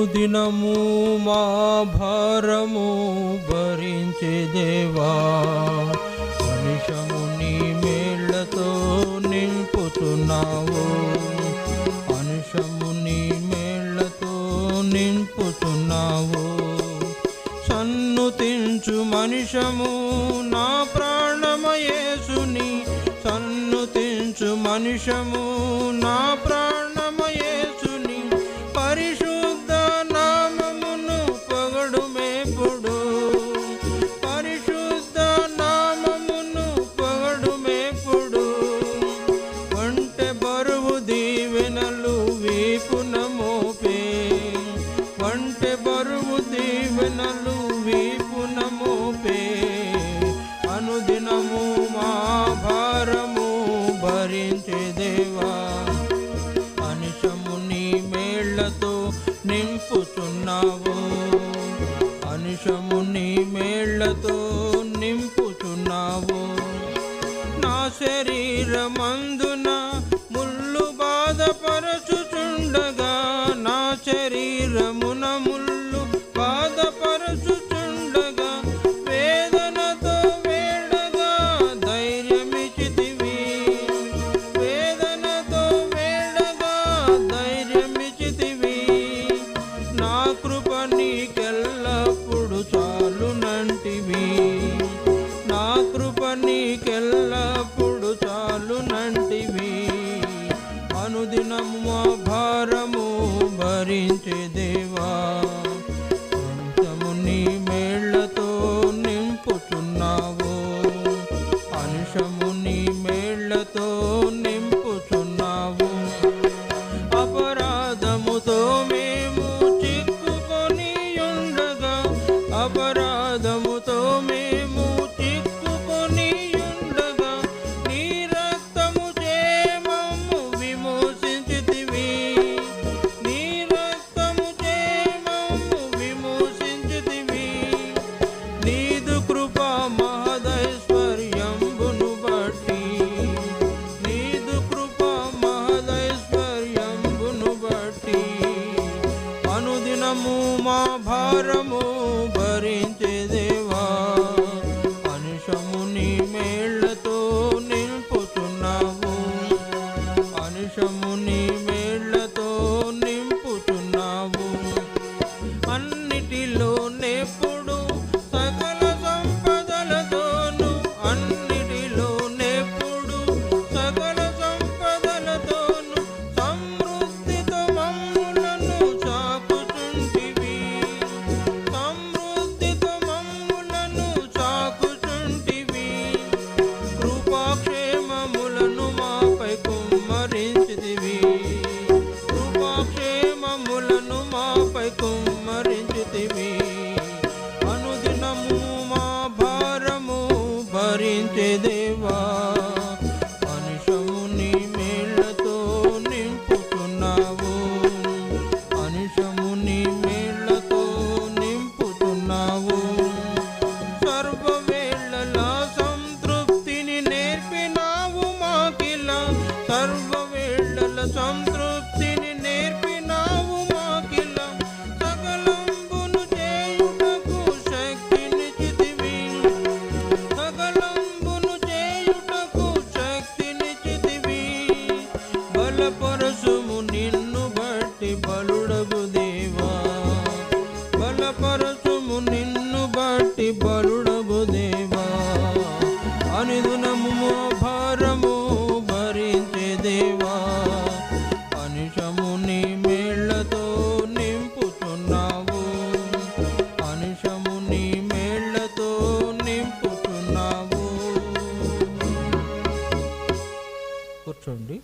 అనుదినము మా భారము భరించే దేవా, మనిషము నీ మేళ్లతో నింపుతున్నావు, అనుషము నీ మేళ్లతో నింపుతున్నావు. సన్నుతించు మనిషము నా ప్రాణమయేసుని, సన్నుతించు మనిషము నా ప్రాణమయేసుని, పరిశుద్ధ నామమును పొగడుమేపుడు, పరిశుద్ధ నామమును పొగడుమేపుడు. వంటె బరువు దీవెనలు వీపున మోపే, వంటె బరువు దీవెనలు వీపున మోపే. అనుదినము మా భారము భరించే దేవా, అనుషము నీ మేళ్లతో నింపుచున్నావు, అనుషము నీ మేళ్లతో నింపుచున్నావు. నా శరీరమందున ముళ్ళు బాధపరచుచుండగా, నా శరీరమున ముళ్ళు బాధపరచుచుండగా, వేదనతో వేడగా ధైర్యమిచ్చితివి, వేదనతో వేడగా ధైర్యమిచ్చితివి. నా కృప నీకెల్లప్పుడు చాలునంటివి, నా కృప నీకెల్లప్పుడు చాలునంటివి. అనుదినము మా భారము భరించే దేవా, అనుషము నీ మేళ్లతో నింపుచున్నావు, అనుషము నీ మేళ్లతో నింపుచున్నావు. అపరాధముతో మేము చిక్కుకొని ఉండగా, అపరాధముతో మేము చిక్కుకొని ఉండగా, నీ రక్తము చే మమ్ము విమోచించితివి, నీ రక్తము చే మమ్ము విమోచించితివి. నీదు కృపా మహదైశ్వర్యంబును బట్టి, నీదు కృపా మహదైశ్వర్యంబును బట్టి. అనుదినము మా భారము భరించే దేవా, అనుషము నీ మేళ్లతో నింపుచున్నావు, అనుషము నీ మేళ్లతో నింపుచున్నావు. అన్నిటిలో నెప్పుడు సకల సంపదలతోను, అన్నిటిలో నెప్పుడు సకల సంపదలతోను, సమృద్ధితో మమ్ములను చాకుచుంటివి, సమృద్ధితో మమ్ములను చాకుచుంటివి. కృపాక్షేమములను మాపై కుమ్మరించితివి, కృపాక్షేమములను మాపై కుమ్మరించితివి. అనుదినము మా భారము భరించే దేవా, అనుషము నీ మేళ్లతో నింపుచున్నావు, అనుషము నీ మేళ్లతో నింపుచున్నావు. సర్వవేళలా సంతృప్తిని నేర్పినావు మాకిలా, సర్వవేళల సంతృప్తిని నేర్పినావు మాకిలా. సకలంబును చేయుటకు శక్తినిచ్చితివి, సకలంబును చేయుటకు శక్తినిచ్చితివి. బలపరచుము నిన్ను బట్టి బలుడగు దేవా, బలపరచుము నిన్ను బట్టి బలుడగు దేవా. అనుదినము మా భారము భరించే దేవా, అనుషము నీ మేళ్లతో నింపుచున్నావు, అనుషము నీ మేళ్లతో నింపుచున్నావు. కూర్చోండి.